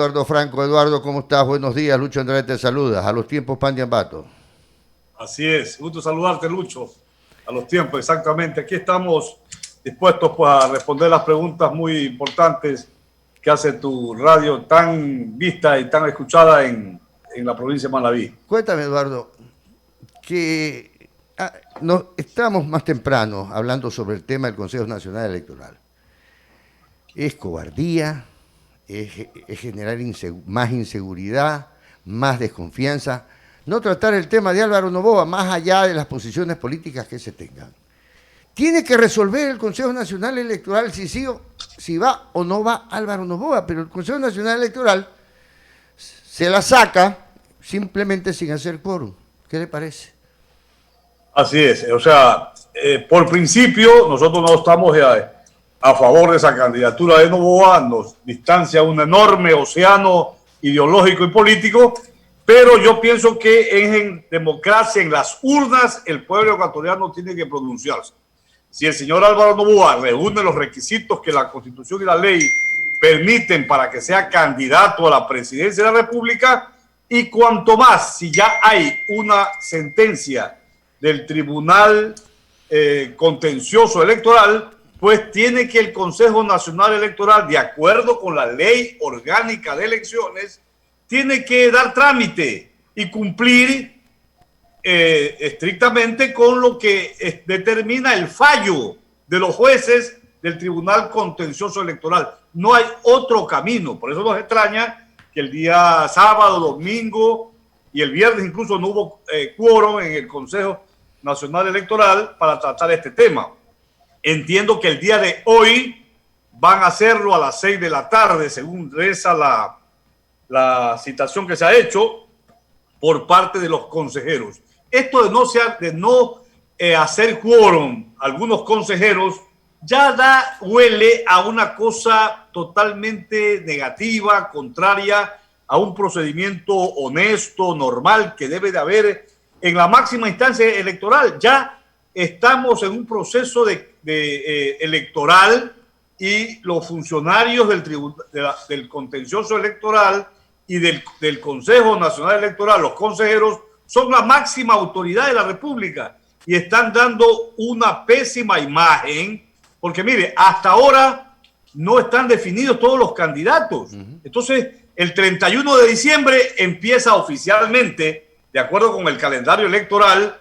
Eduardo Franco, Eduardo, ¿cómo estás? Buenos días, Lucho Andrade te saluda. A los tiempos, pan de ambato. Así es, gusto saludarte, Lucho. A los tiempos, exactamente. Aquí estamos dispuestos pues, a responder las preguntas muy importantes que hace tu radio tan vista y tan escuchada en la provincia de Manabí. Cuéntame, Eduardo, que no, estamos más temprano hablando sobre el tema del Consejo Nacional Electoral. ¿Es cobardía? ¿Es generar más inseguridad, más desconfianza? No tratar el tema de Álvaro Noboa más allá de las posiciones políticas que se tengan. Tiene que resolver el Consejo Nacional Electoral si va o no va Álvaro Noboa, pero el Consejo Nacional Electoral se la saca simplemente sin hacer quórum. ¿Qué le parece? Así es, o sea, por principio nosotros no estamos a favor de esa candidatura de Noboa, nos distancia un enorme océano ideológico y político, pero yo pienso que en democracia, en las urnas, el pueblo ecuatoriano tiene que pronunciarse. Si el señor Álvaro Noboa reúne los requisitos que la Constitución y la ley permiten para que sea candidato a la presidencia de la República, y cuanto más, si ya hay una sentencia del Tribunal Contencioso Electoral, pues tiene que el Consejo Nacional Electoral, de acuerdo con la Ley Orgánica de Elecciones, tiene que dar trámite y cumplir estrictamente con lo que determina el fallo de los jueces del Tribunal Contencioso Electoral. No hay otro camino. Por eso nos extraña que el día sábado, domingo y el viernes incluso no hubo quórum en el Consejo Nacional Electoral para tratar este tema. Entiendo que el día de hoy van a hacerlo a las 6 de la tarde, según reza la citación que se ha hecho por parte de los consejeros. Esto de no hacer quórum algunos consejeros ya huele a una cosa totalmente negativa, contraria a un procedimiento honesto, normal, que debe de haber en la máxima instancia electoral. Ya estamos en un proceso electoral y los funcionarios del contencioso electoral y del Consejo Nacional Electoral, los consejeros, son la máxima autoridad de la República y están dando una pésima imagen, porque mire, hasta ahora no están definidos todos los candidatos. Entonces, el 31 de diciembre empieza oficialmente, de acuerdo con el calendario electoral,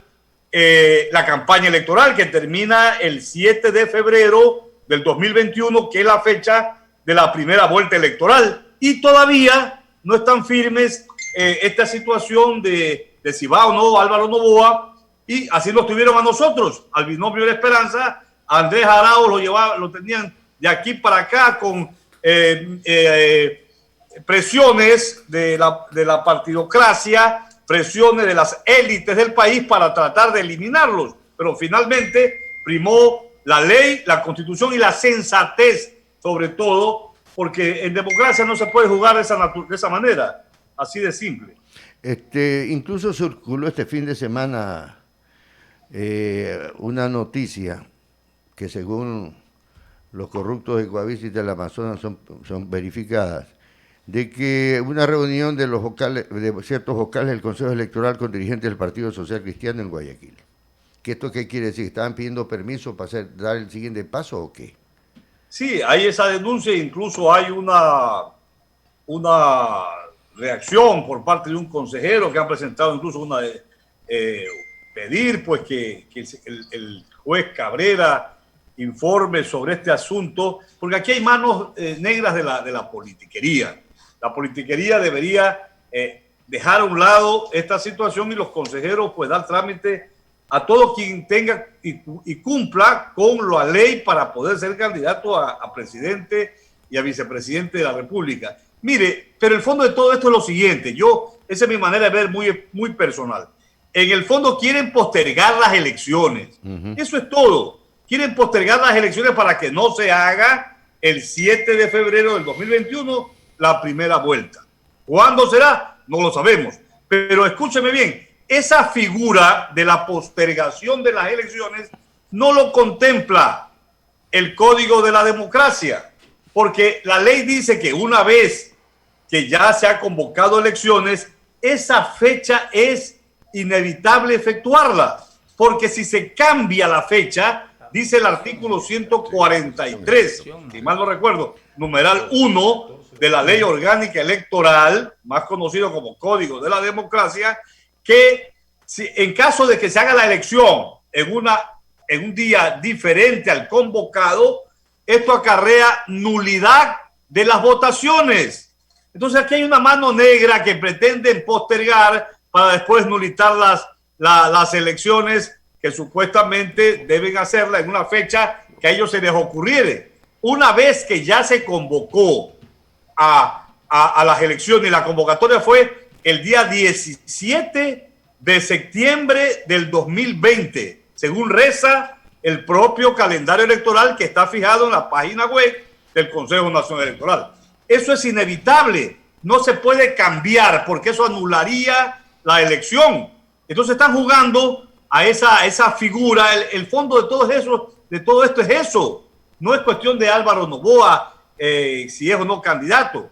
la campaña electoral, que termina el 7 de febrero del 2021, que es la fecha de la primera vuelta electoral. Y todavía no están firmes esta situación de si va o no Álvaro Noboa, y así lo tuvieron a nosotros, al binomio de la Esperanza. Andrés Arauz lo tenían de aquí para acá con presiones de la partidocracia, presiones de las élites del país para tratar de eliminarlos, pero finalmente primó la ley, la Constitución y la sensatez, sobre todo, porque en democracia no se puede jugar de esa manera, así de simple. Incluso circuló este fin de semana una noticia que, según los corruptos de Coavisa del Amazonas son verificadas, de que una reunión de ciertos vocales del Consejo Electoral con dirigentes del Partido Social Cristiano en Guayaquil. ¿Esto qué quiere decir? ¿Estaban pidiendo permiso para dar el siguiente paso o qué? Sí, hay esa denuncia, incluso hay una reacción por parte de un consejero que han presentado incluso pedir pues que el juez Cabrera informe sobre este asunto, porque aquí hay manos negras de la politiquería. La politiquería debería dejar a un lado esta situación y los consejeros pues dar trámite a todo quien tenga y cumpla con la ley para poder ser candidato a presidente y a vicepresidente de la República. Mire, pero el fondo de todo esto es lo siguiente. Esa es mi manera de ver muy, muy personal. En el fondo quieren postergar las elecciones. Eso es todo. Quieren postergar las elecciones para que no se haga el 7 de febrero del 2021 la primera vuelta. ¿Cuándo será? No lo sabemos. Pero escúcheme bien, esa figura de la postergación de las elecciones no lo contempla el Código de la Democracia, porque la ley dice que una vez que ya se ha convocado elecciones, esa fecha es inevitable efectuarla, porque si se cambia la fecha, dice el artículo 143, si mal no recuerdo, numeral 1 de la Ley Orgánica Electoral, más conocido como Código de la Democracia, que si, en caso de que se haga la elección en un día diferente al convocado, esto acarrea nulidad de las votaciones. Entonces aquí hay una mano negra que pretenden postergar para después nulitar las elecciones que supuestamente deben hacerla en una fecha que a ellos se les ocurriere. Una vez que ya se convocó a las elecciones y la convocatoria fue el día 17 de septiembre del 2020, según reza el propio calendario electoral que está fijado en la página web del Consejo Nacional Electoral. Eso es inevitable, no se puede cambiar porque eso anularía la elección. Entonces están jugando a esa figura. El fondo de todo esto es eso. No es cuestión de Álvaro Noboa, si es o no candidato.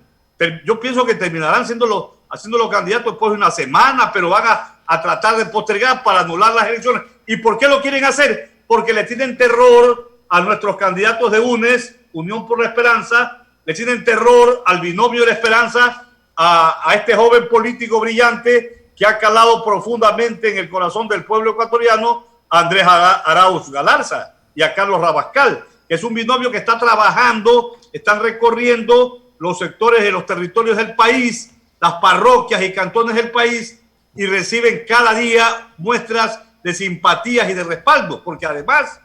Yo pienso que terminarán haciéndolo candidato después de una semana, pero van a tratar de postergar para anular las elecciones. ¿Y por qué lo quieren hacer? Porque le tienen terror a nuestros candidatos de UNES, Unión por la Esperanza, le tienen terror al binomio de la esperanza, a este joven político brillante que ha calado profundamente en el corazón del pueblo ecuatoriano, a Andrés Arauz Galarza y a Carlos Rabascal, que es un binomio que está trabajando, están recorriendo los sectores de los territorios del país, las parroquias y cantones del país, y reciben cada día muestras de simpatías y de respaldo, porque además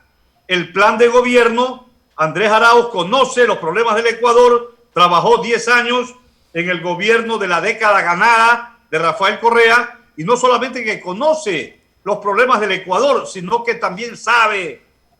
el plan de gobierno, Andrés Arauz conoce los problemas del Ecuador, trabajó 10 años en el gobierno de la década ganada de Rafael Correa, y no solamente que conoce los problemas del Ecuador, sino que también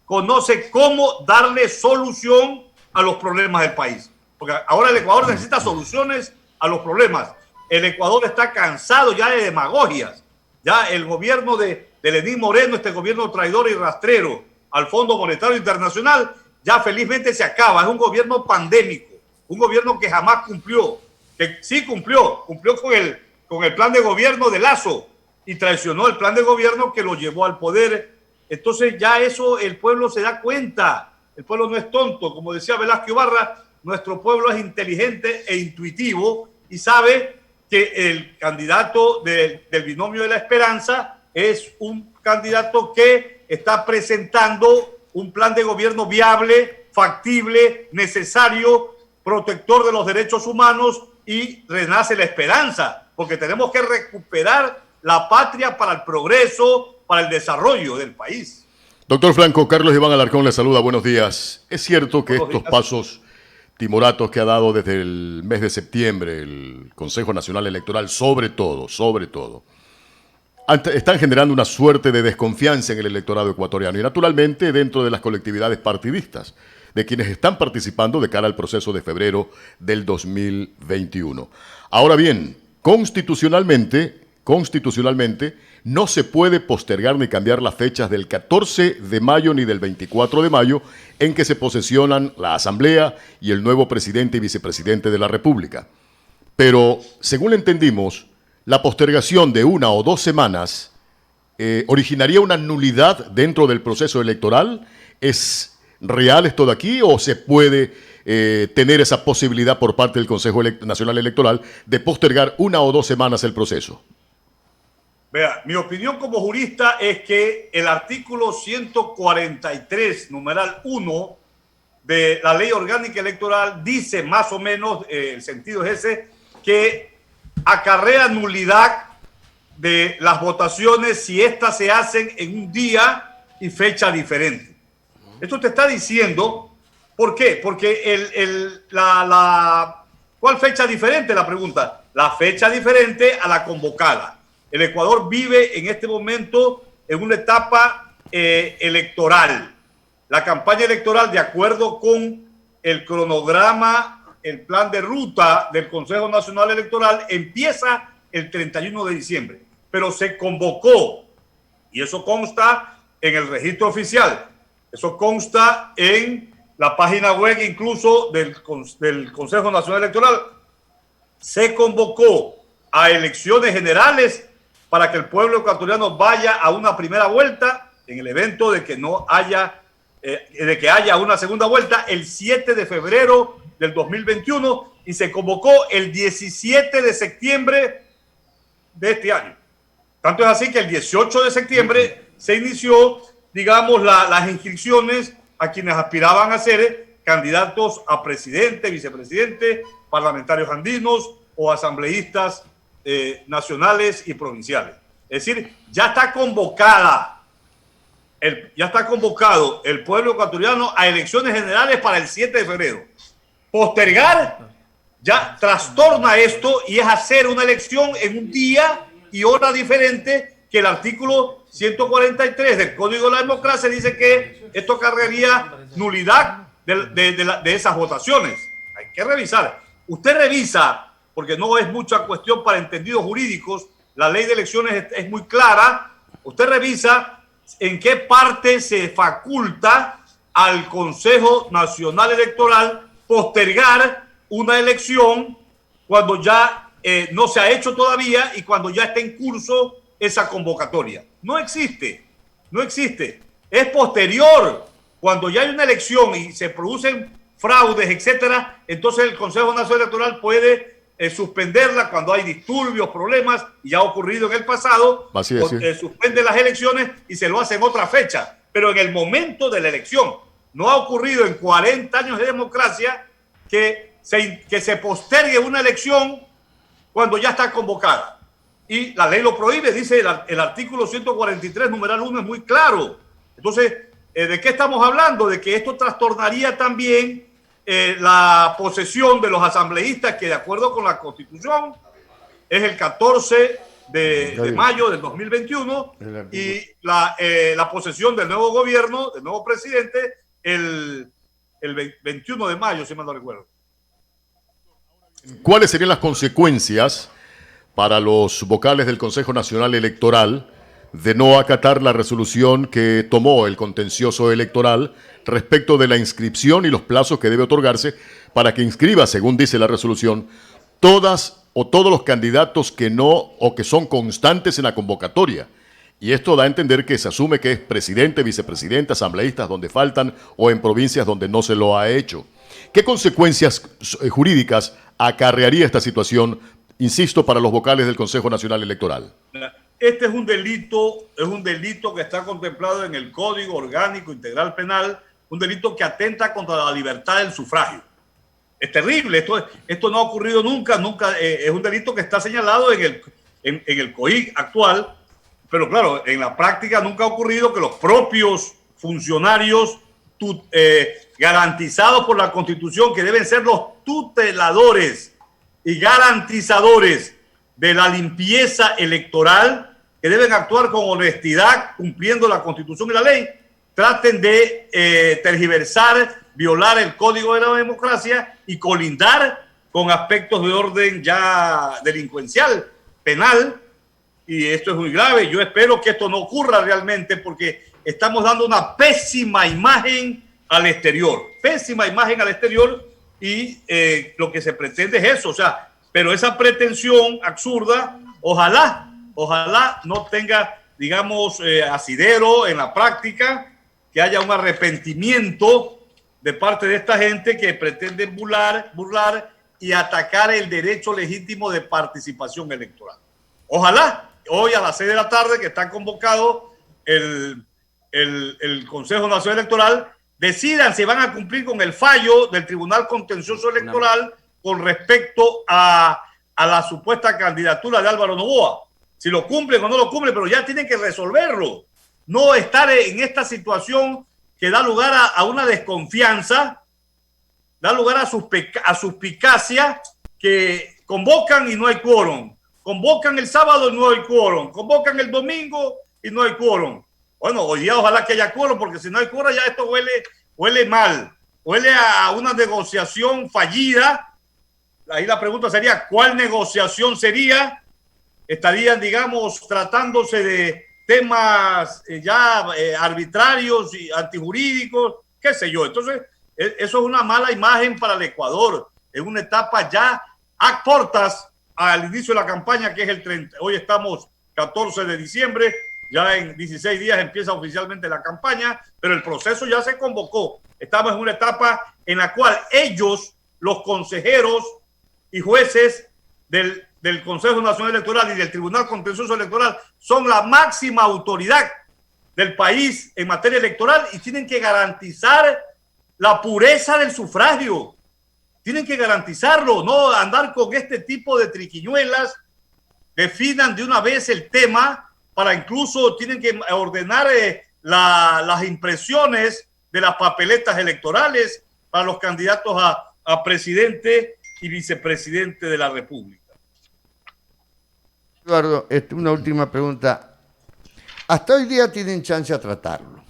conoce cómo darle solución a los problemas del país. Porque ahora el Ecuador necesita soluciones a los problemas. El Ecuador está cansado ya de demagogias. Ya el gobierno de Lenín Moreno, este gobierno traidor y rastrero al Fondo Monetario Internacional, ya felizmente se acaba. Es un gobierno pandémico, un gobierno que jamás cumplió, que sí cumplió con el plan de gobierno de Lazo y traicionó el plan de gobierno que lo llevó al poder. Entonces ya eso el pueblo se da cuenta. El pueblo no es tonto. Como decía Velázquez Ibarra, nuestro pueblo es inteligente e intuitivo y sabe que el candidato del binomio de la esperanza es un candidato que está presentando un plan de gobierno viable, factible, necesario, protector de los derechos humanos, y renace la esperanza, porque tenemos que recuperar la patria para el progreso, para el desarrollo del país. Doctor Franco, Carlos Iván Alarcón le saluda, buenos días. Es cierto que estos pasos timoratos que ha dado desde el mes de septiembre el Consejo Nacional Electoral, sobre todo, están generando una suerte de desconfianza en el electorado ecuatoriano y naturalmente dentro de las colectividades partidistas, de quienes están participando de cara al proceso de febrero del 2021. Ahora bien, constitucionalmente, no se puede postergar ni cambiar las fechas del 14 de mayo ni del 24 de mayo en que se posesionan la Asamblea y el nuevo presidente y vicepresidente de la República. Pero, según entendimos, la postergación de 1 o 2 semanas originaría una nulidad dentro del proceso electoral. ¿Es real esto de aquí o se puede tener esa posibilidad por parte del Consejo Nacional Electoral de postergar 1 o 2 semanas el proceso? Vea, mi opinión como jurista es que el artículo 143, numeral 1 de la Ley Orgánica Electoral dice más o menos, el sentido es ese, que acarrea nulidad de las votaciones si éstas se hacen en un día y fecha diferente. Esto te está diciendo, ¿por qué? Porque ¿cuál fecha diferente? La pregunta. La fecha diferente a la convocada. El Ecuador vive en este momento en una etapa electoral. La campaña electoral, de acuerdo con el cronograma, el plan de ruta del Consejo Nacional Electoral, empieza el 31 de diciembre, pero se convocó, y eso consta en el registro oficial, eso consta en la página web incluso del Consejo Nacional Electoral. se convocó a elecciones generales para que el pueblo ecuatoriano vaya a una primera vuelta en el evento de que no haya, de que haya una segunda vuelta el 7 de febrero del 2021 y se convocó el 17 de septiembre de este año. Tanto es así que el 18 de septiembre se inició, digamos, las inscripciones a quienes aspiraban a ser candidatos a presidente, vicepresidente, parlamentarios andinos o asambleístas nacionales y provinciales. Es decir, ya está convocado el pueblo ecuatoriano a elecciones generales para el 7 de febrero. Postergar ya trastorna esto y es hacer una elección en un día y hora diferente que el artículo 143 del Código de la Democracia dice que esto acarrearía nulidad de esas votaciones. Hay que revisar. Usted revisa, porque no es mucha cuestión para entendidos jurídicos, la ley de elecciones es muy clara. Usted revisa en qué parte se faculta al Consejo Nacional Electoral postergar una elección cuando ya no se ha hecho todavía y cuando ya está en curso esa convocatoria. No existe. Es posterior. Cuando ya hay una elección y se producen fraudes, etcétera, entonces el Consejo Nacional Electoral puede suspenderla cuando hay disturbios, problemas, y ya ha ocurrido en el pasado. Así es, suspende las elecciones y se lo hace en otra fecha. Pero en el momento de la elección, no ha ocurrido en 40 años de democracia que se postergue una elección cuando ya está convocada. Y la ley lo prohíbe, dice el artículo 143, numeral 1, es muy claro. Entonces, ¿de qué estamos hablando? De que esto trastornaría también la posesión de los asambleístas, que de acuerdo con la Constitución es el 14 de mayo del 2021, y la posesión del nuevo gobierno, del nuevo presidente, el 21 de mayo, si mal no recuerdo. ¿Cuáles serían las consecuencias para los vocales del Consejo Nacional Electoral de no acatar la resolución que tomó el contencioso electoral respecto de la inscripción y los plazos que debe otorgarse para que inscriba, según dice la resolución, todas o todos los candidatos que no o que son constantes en la convocatoria? Y esto da a entender que se asume que es presidente, vicepresidente, asambleístas donde faltan o en provincias donde no se lo ha hecho. ¿Qué consecuencias jurídicas acarrearía esta situación, insisto, para los vocales del Consejo Nacional Electoral? Este es un delito que está contemplado en el Código Orgánico Integral Penal, un delito que atenta contra la libertad del sufragio. Es terrible, esto no ha ocurrido nunca, es un delito que está señalado en el COIC actual, pero claro, en la práctica nunca ha ocurrido que los propios funcionarios garantizados por la Constitución, que deben ser los tuteladores y garantizadores de la limpieza electoral, que deben actuar con honestidad, cumpliendo la Constitución y la ley, traten de tergiversar, violar el Código de la Democracia y colindar con aspectos de orden ya delincuencial, penal, y esto es muy grave. Yo espero que esto no ocurra realmente, porque estamos dando una pésima imagen al exterior, y lo que se pretende es eso, o sea, pero esa pretensión absurda, ojalá no tenga, digamos, asidero en la práctica, que haya un arrepentimiento de parte de esta gente que pretende burlar y atacar el derecho legítimo de participación electoral. Ojalá hoy a las 6 de la tarde, que está convocado el Consejo Nacional Electoral, decidan si van a cumplir con el fallo del Tribunal Contencioso Electoral con respecto a la supuesta candidatura de Álvaro Noboa. Si lo cumplen o no lo cumplen, pero ya tienen que resolverlo. No estar en esta situación que da lugar a una desconfianza, da lugar a suspicacia, que convocan y no hay quórum. Convocan el sábado y no hay quórum. Convocan el domingo y no hay quórum. Bueno, hoy día ojalá que haya quórum, porque si no hay quórum ya esto huele mal. Huele a una negociación fallida. Ahí la pregunta sería, ¿cuál negociación sería? Estarían, digamos, tratándose de temas arbitrarios y antijurídicos, qué sé yo. Entonces, eso es una mala imagen para el Ecuador. Es una etapa ya a portas al inicio de la campaña, que es el 30. Hoy estamos 14 de diciembre, ya en 16 días empieza oficialmente la campaña, pero el proceso ya se convocó. Estamos en una etapa en la cual ellos, los consejeros y jueces del Consejo Nacional Electoral y del Tribunal Contencioso Electoral, son la máxima autoridad del país en materia electoral y tienen que garantizar la pureza del sufragio. Tienen que garantizarlo, no andar con este tipo de triquiñuelas. Definan de una vez el tema, para incluso tienen que ordenar las impresiones de las papeletas electorales para los candidatos a presidente y vicepresidente de la República. Eduardo, una última pregunta. Hasta hoy día tienen chance a tratarlo.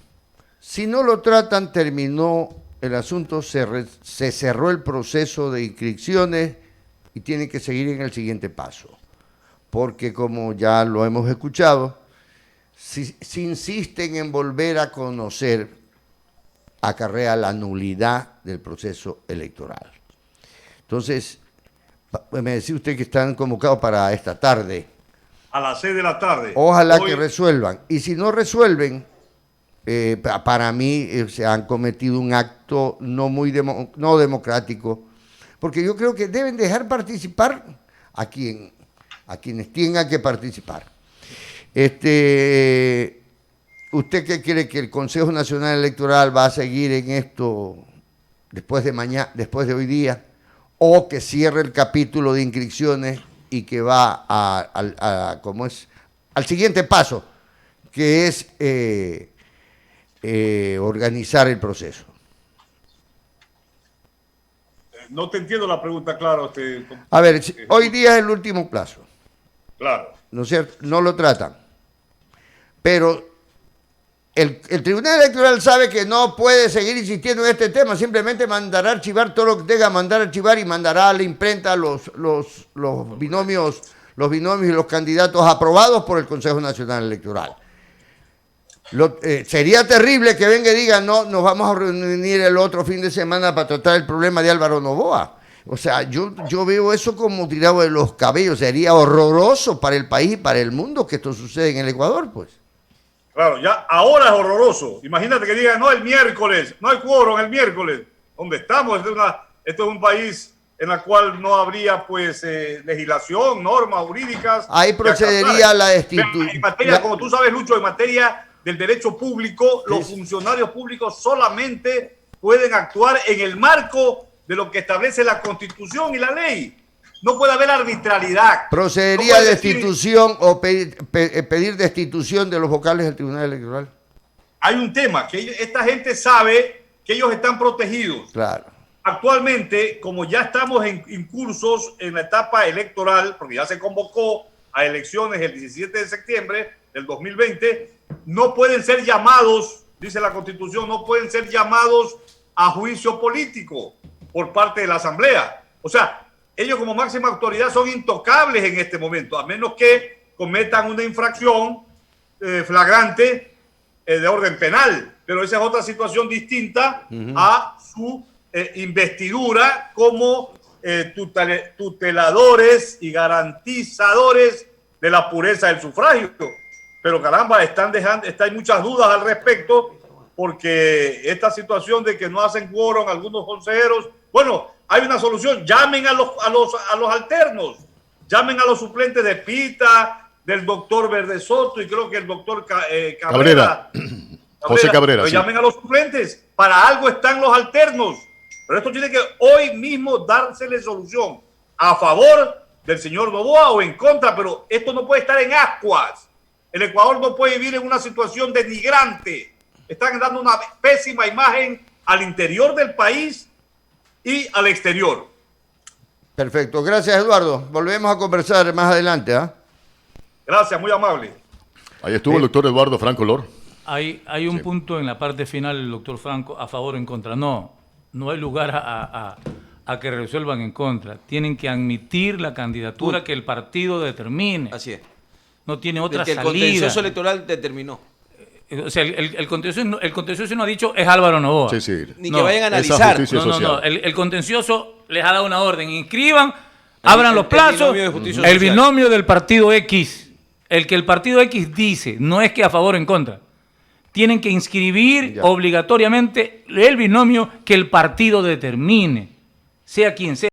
Si no lo tratan, terminó el asunto, se cerró el proceso de inscripciones y tienen que seguir en el siguiente paso. Porque como ya lo hemos escuchado, si insisten en volver a conocer, acarrea la nulidad del proceso electoral. Entonces, me decía usted que están convocados para esta tarde. A las 6 de la tarde. Ojalá que resuelvan. Y si no resuelven, para mí se han cometido un acto no democrático, porque yo creo que deben dejar participar a quienes tengan que participar. ¿Usted qué cree, que el Consejo Nacional Electoral va a seguir en esto después de mañana, después de hoy día, o que cierre el capítulo de inscripciones y que va al siguiente paso, que es organizar el proceso? No te entiendo la pregunta, claro. A ver, hoy día es el último plazo. Claro. ¿No es cierto? No lo tratan. Pero el Tribunal Electoral sabe que no puede seguir insistiendo en este tema, simplemente mandará a archivar todo lo que tenga que mandar a archivar y mandará a la imprenta los binomios y los candidatos aprobados por el Consejo Nacional Electoral. Sería terrible que venga y diga, no, nos vamos a reunir el otro fin de semana para tratar el problema de Álvaro Noboa. O sea, yo veo eso como tirado de los cabellos. Sería horroroso para el país y para el mundo que esto suceda en el Ecuador, pues. Claro, ya ahora es horroroso. Imagínate que digan, no, el miércoles, no hay quórum el miércoles. ¿Dónde estamos? Esto es un país en el cual no habría, pues, legislación, normas jurídicas. Ahí procedería la destitución. En materia, como tú sabes, Lucho, en materia del derecho público, los funcionarios públicos solamente pueden actuar en el marco de lo que establece la Constitución y la ley. No puede haber arbitrariedad. ¿Procedería destitución o pedir destitución de los vocales del Tribunal Electoral? Hay un tema, que esta gente sabe que ellos están protegidos. Claro. Actualmente, como ya estamos en cursos en la etapa electoral, porque ya se convocó a elecciones el 17 de septiembre del 2020, no pueden ser llamados, dice la Constitución, no pueden ser llamados a juicio político por parte de la Asamblea. O sea, ellos como máxima autoridad son intocables en este momento, a menos que cometan una infracción flagrante de orden penal. Pero esa es otra situación distinta a su investidura como tuteladores y garantizadores de la pureza del sufragio. Pero caramba, hay muchas dudas al respecto, porque esta situación de que no hacen quórum algunos consejeros, bueno, hay una solución: llamen a los alternos, llamen a los suplentes de Pita, del doctor Verde Soto y creo que el doctor Cabrera. José Cabrera. Sí. Llamen a los suplentes, para algo están los alternos. Pero esto tiene que hoy mismo dársele solución a favor del señor Noboa o en contra, pero esto no puede estar en ascuas. El Ecuador no puede vivir en una situación denigrante. Están dando una pésima imagen al interior del país y al exterior. Perfecto. Gracias, Eduardo. Volvemos a conversar más adelante. Gracias, muy amable. Ahí estuvo el doctor Eduardo Franco Lor. Hay un punto en la parte final del doctor Franco a favor o en contra. No hay lugar a que resuelvan en contra. Tienen que admitir la candidatura que el partido determine. Así es. No tiene otra salida. El contencioso electoral determinó. O sea, el contencioso no ha dicho es Álvaro Noboa. Sí. Ni que vayan a analizar. No. El contencioso les ha dado una orden. Inscriban Abran los plazos, binomio de justicia el social. binomio del partido X, el que el partido X dice, no es que a favor o en contra. Tienen que inscribir Ya. obligatoriamente el binomio que el partido determine, sea quien sea.